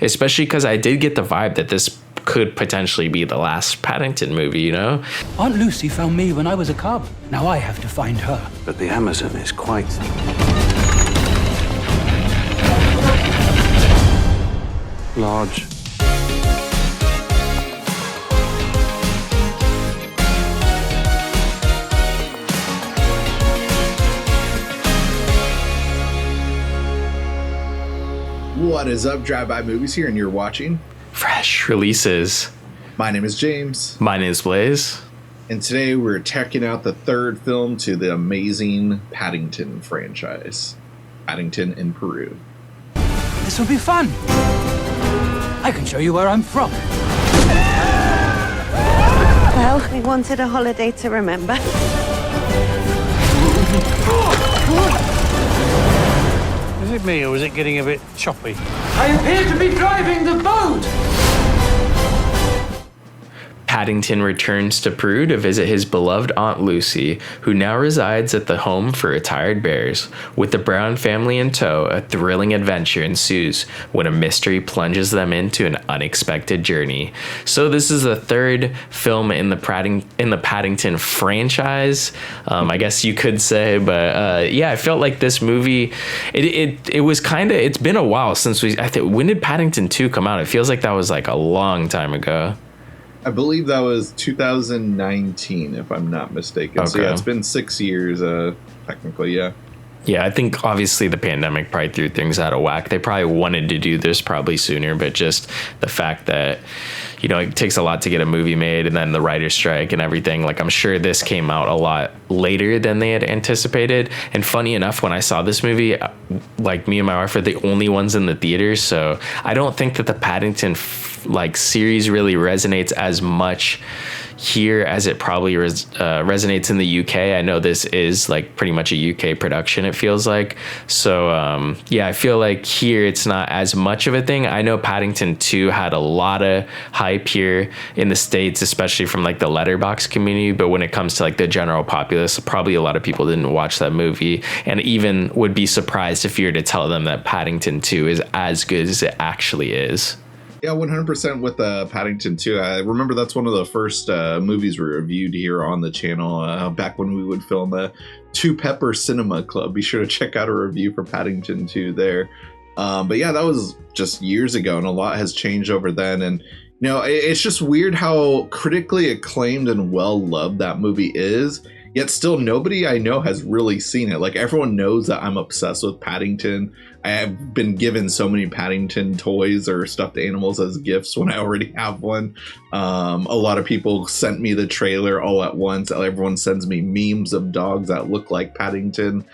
especially because I did get the vibe that this could potentially be the last Paddington movie, you know? Aunt Lucy found me when I was a cub. Now I have to find her. But the Amazon is quite large. What is up, Drive-By Movies here, and you're watching Fresh Releases. My name is James. My name is Blaise. And today we're checking out the third film to the amazing Paddington franchise. Paddington in Peru. This will be fun. I can show you where I'm from. Well, we wanted a holiday to remember. Is it me, or is it getting a bit choppy? I appear to be driving the boat. Paddington returns to Peru to visit his beloved Aunt Lucy, who now resides at the home for retired bears. With the Brown family in tow, a thrilling adventure ensues when a mystery plunges them into an unexpected journey. So this is the third film in the Paddington franchise, I guess you could say. But yeah, I felt like this movie, it was kind of, it's been a while since when did Paddington 2 come out? It feels like that was like a long time ago. I believe that was 2019, if I'm not mistaken. Okay. So yeah, it's been 6 years, technically, yeah. Yeah, I think obviously the pandemic probably threw things out of whack. They probably wanted to do this probably sooner, but just the fact that, you know, it takes a lot to get a movie made, and then the writer's strike and everything. Like, I'm sure this came out a lot later than they had anticipated. And funny enough, when I saw this movie, like, me and my wife are the only ones in the theaters. So I don't think that the Paddington series really resonates as much here as it probably resonates in the UK. I know this is like pretty much a UK production, it feels like. So yeah, I feel like here it's not as much of a thing. I know Paddington 2 had a lot of hype here in the States, especially from like the Letterboxd community, but when it comes to like the general populace, probably a lot of people didn't watch that movie, and even would be surprised if you were to tell them that Paddington 2 is as good as it actually is. Yeah, 100% with Paddington 2. I remember that's one of the first movies we reviewed here on the channel back when we would film the Two Pepper Cinema Club. Be sure to check out a review for Paddington 2 there. But yeah, that was just years ago, and a lot has changed over then. And, you know, it's just weird how critically acclaimed and well-loved that movie is. Yet still nobody I know has really seen it. Like, everyone knows that I'm obsessed with Paddington. I have been given so many Paddington toys or stuffed animals as gifts when I already have one. A lot of people sent me the trailer all at once. Everyone sends me memes of dogs that look like Paddington.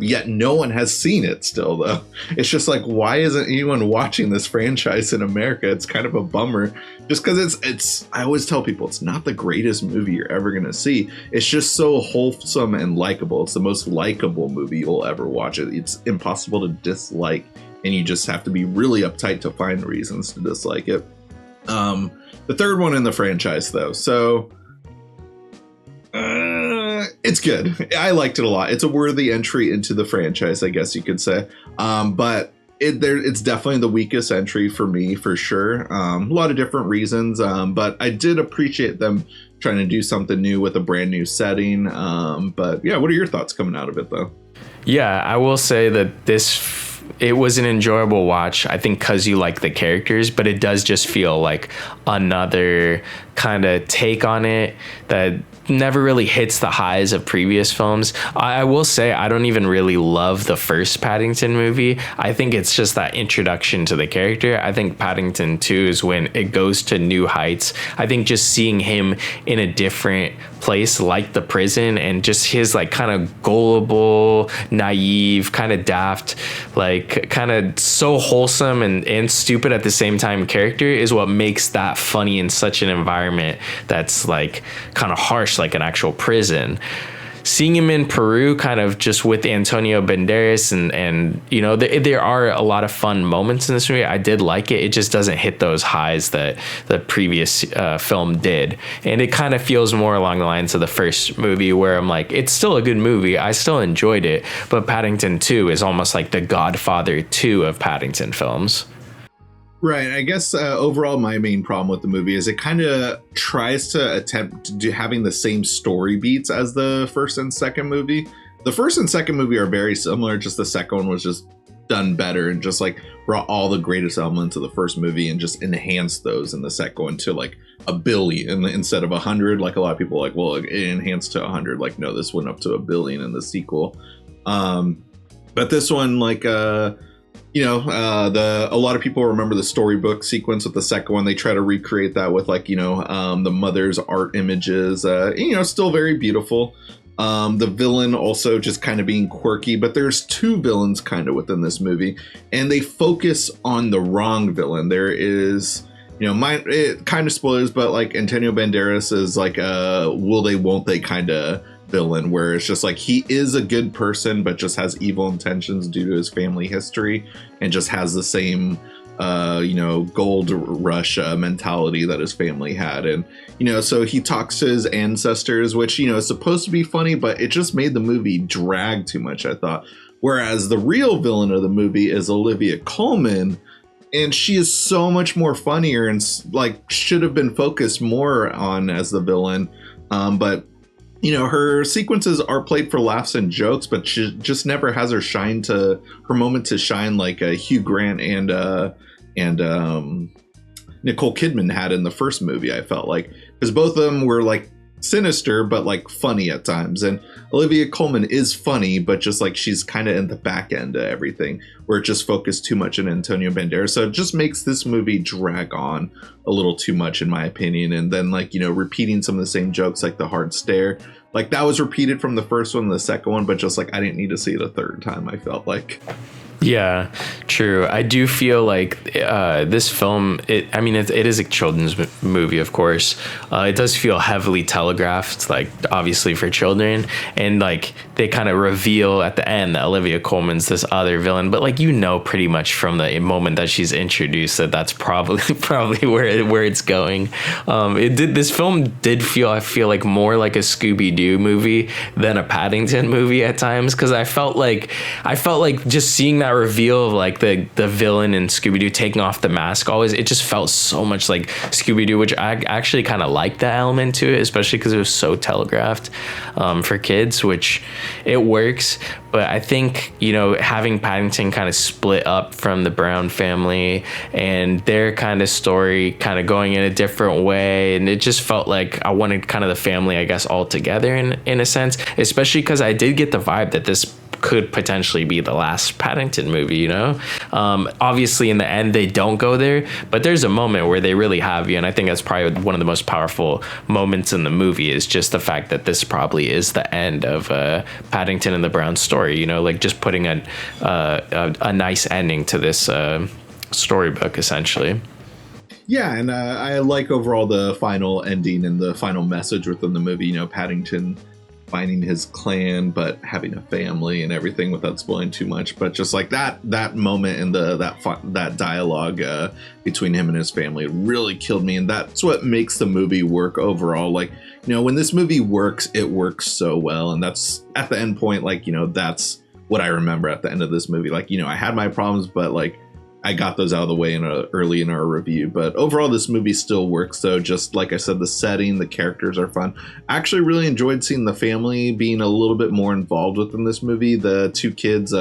Yet no one has seen it still, though. It's just like, why isn't anyone watching this franchise in America? It's kind of a bummer, just because it's I always tell people it's not the greatest movie you're ever gonna see. It's just so wholesome and likable. It's the most likable movie you'll ever watch. It's impossible to dislike, and you just have to be really uptight to find reasons to dislike it. The third one in the franchise, though, so it's good. I liked it a lot. It's a worthy entry into the franchise, I guess you could say. But it's definitely the weakest entry for me, for sure. A lot of different reasons, but I did appreciate them trying to do something new with a brand new setting. But yeah, what are your thoughts coming out of it, though? Yeah, I will say that it was an enjoyable watch, I think, because you like the characters, but it does just feel like another kind of take on it that never really hits the highs of previous films. I will say I don't even really love the first Paddington movie. I think it's just that introduction to the character. I think Paddington 2 is when it goes to new heights. I think just seeing him in a different place like the prison, and just his like kind of gullible, naive, kind of daft, like kind of so wholesome and stupid at the same time character is what makes that funny in such an environment that's like kind of harsh, like an actual prison. Seeing him in Peru, kind of just with Antonio Banderas, and you know, there are a lot of fun moments in this movie. I did like it. It just doesn't hit those highs that the previous film did, and it kind of feels more along the lines of the first movie, where I'm like, it's still a good movie. I still enjoyed it, but Paddington 2 is almost like the Godfather 2 of Paddington films. Right. I guess overall, my main problem with the movie is it kind of tries to attempt to do having the same story beats as the first and second movie. The first and second movie are very similar. Just the second one was just done better and just like brought all the greatest elements of the first movie and just enhanced those in the second one to like 1 billion instead of 100. Like a lot of people are like, well, it enhanced to 100. Like, no, this went up to 1 billion in the sequel. But this one, like, a lot of people remember the storybook sequence with the second one. They try to recreate that with like, the mother's art images, still very beautiful. The villain also just kind of being quirky, but there's two villains kind of within this movie, and they focus on the wrong villain. There is, it kind of spoilers, but like Antonio Banderas is like a will they won't they kind of villain, where it's just like he is a good person but just has evil intentions due to his family history and just has the same gold rush mentality that his family had. And so he talks to his ancestors, which is supposed to be funny, but it just made the movie drag too much, I thought. Whereas the real villain of the movie is Olivia Colman, and she is so much more funnier and like should have been focused more on as the villain. But her sequences are played for laughs and jokes, but she just never has her moment to shine like Hugh Grant and Nicole Kidman had in the first movie. I felt like, because both of them were like sinister but like funny at times, and Olivia Colman is funny, but just like she's kind of in the back end of everything, where it just focused too much on Antonio Banderas. So it just makes this movie drag on a little too much, in my opinion. And then like repeating some of the same jokes, like the hard stare, like that was repeated from the first one and the second one, but just like I didn't need to see it a third time, I felt like. Yeah, true. I do feel like this film, it is a children's movie, of course. It does feel heavily telegraphed, like obviously for children. And like they kind of reveal at the end that Olivia Colman's this other villain. But like, pretty much from the moment that she's introduced that that's probably where it's going. This film did feel, I feel like, more like a Scooby-Doo movie than a Paddington movie at times. Because I felt like just seeing that reveal of like the villain in Scooby-Doo taking off the mask, always, it just felt so much like Scooby-Doo, which I actually kind of liked that element to it, especially because it was so telegraphed for kids, which it works. But I think having Paddington kind of split up from the Brown family and their kind of story kind of going in a different way, and it just felt like I wanted kind of the family, I guess, all together in a sense, especially because I did get the vibe that this could potentially be the last Paddington movie, obviously in the end they don't go there, but there's a moment where they really have you, and I think that's probably one of the most powerful moments in the movie, is just the fact that this probably is the end of Paddington and the Brown story, like just putting a nice ending to this storybook essentially. Yeah, and I like overall the final ending and the final message within the movie, Paddington finding his clan but having a family and everything, without spoiling too much. But just like that moment and that dialogue between him and his family really killed me, and that's what makes the movie work overall. Like, when this movie works, it works so well, and that's at the end point, like, that's what I remember at the end of this movie. Like, I had my problems, but like I got those out of the way early in our review. But overall, this movie still works. So just like I said, the setting, the characters are fun. I actually really enjoyed seeing the family being a little bit more involved within this movie. The two kids,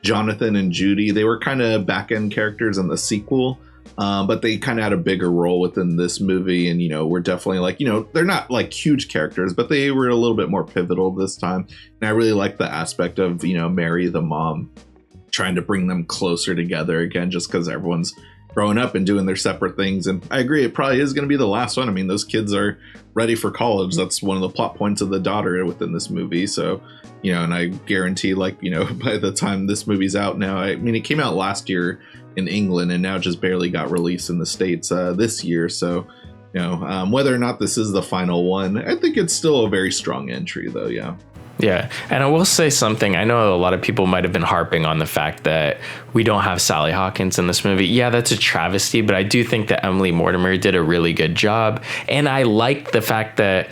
Jonathan and Judy, they were kind of back-end characters in the sequel. But they kind of had a bigger role within this movie. And, we're definitely like, they're not like huge characters, but they were a little bit more pivotal this time. And I really like the aspect of, Mary, the mom, trying to bring them closer together again, just because everyone's growing up and doing their separate things. And I agree, it probably is going to be the last one. I mean, those kids are ready for college. That's one of the plot points of the daughter within this movie. So, and I guarantee, like, by the time this movie's out now, I mean, it came out last year in England and now just barely got released in the States this year. So, whether or not this is the final one, I think it's still a very strong entry though. Yeah. Yeah, and I will say something. I know a lot of people might have been harping on the fact that we don't have Sally Hawkins in this movie. Yeah, that's a travesty, but I do think that Emily Mortimer did a really good job. And I like the fact that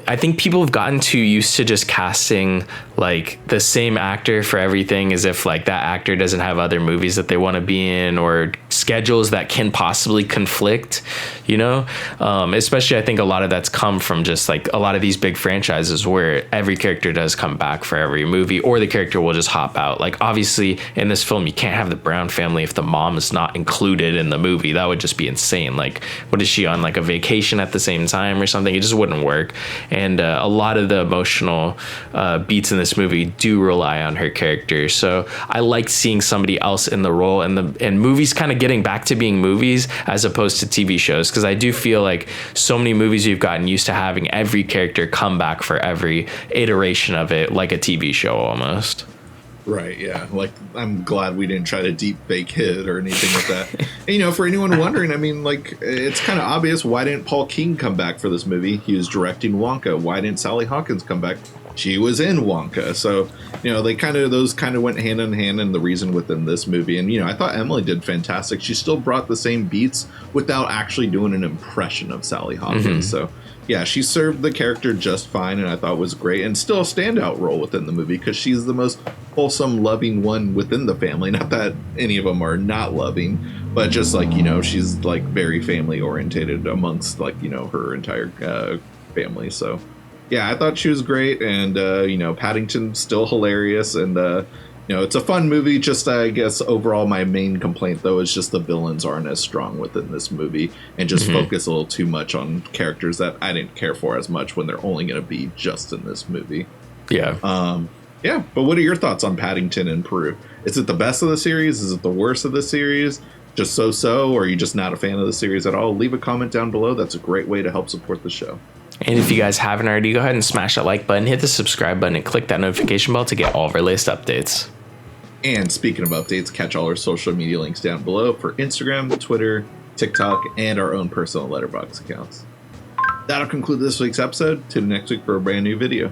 I think people have gotten too used to just casting like the same actor for everything, as if like that actor doesn't have other movies that they want to be in, or schedules that can possibly conflict, you know. Especially I think a lot of that's come from just like a lot of these big franchises where every character does come back for every movie, or the character will just hop out. Like obviously in this film you can't have the Brown family if the mom is not included in the movie. That would just be insane. Like what is she on, like a vacation at the same time or something? It just wouldn't work. And a lot of the emotional beats in this movie do rely on her character. So I liked seeing somebody else in the role, and movies kind of getting back to being movies as opposed to TV shows, because I do feel like so many movies we've gotten used to having every character come back for every iteration of it, like a TV show almost. Right, yeah. Like, I'm glad we didn't try to deep fake hit or anything like that. And, you know, for anyone wondering, I mean, like, it's kind of obvious. Why didn't Paul King come back for this movie? He was directing Wonka. Why didn't Sally Hawkins come back? She was in Wonka. So, you know, those kind of went hand in hand in the reason within this movie. And, you know, I thought Emily did fantastic. She still brought the same beats without actually doing an impression of Sally Hawkins. Mm-hmm. So, yeah, she served the character just fine, and I thought was great, and still a standout role within the movie because she's the most wholesome, loving one within the family. Not that any of them are not loving, but just like, you know, she's like very family orientated amongst like, you know, her entire family. So yeah, I thought she was great, and you know, Paddington's still hilarious, and you know, it's a fun movie. Just I guess overall my main complaint though is just the villains aren't as strong within this movie, and just focus a little too much on characters that I didn't care for as much when they're only going to be just in this movie. Yeah. Yeah, but what are your thoughts on Paddington and Peru? Is it the best of the series? Is it the worst of the series? Just so-so, or are you just not a fan of the series at all? Leave a comment down below. That's a great way to help support the show. And if you guys haven't already, go ahead and smash that like button, hit the subscribe button, and click that notification bell to get all of our latest updates. And speaking of updates, catch all our social media links down below for Instagram, Twitter, TikTok, and our own personal letterbox accounts. That'll conclude this week's episode. Tune in next week for a brand new video.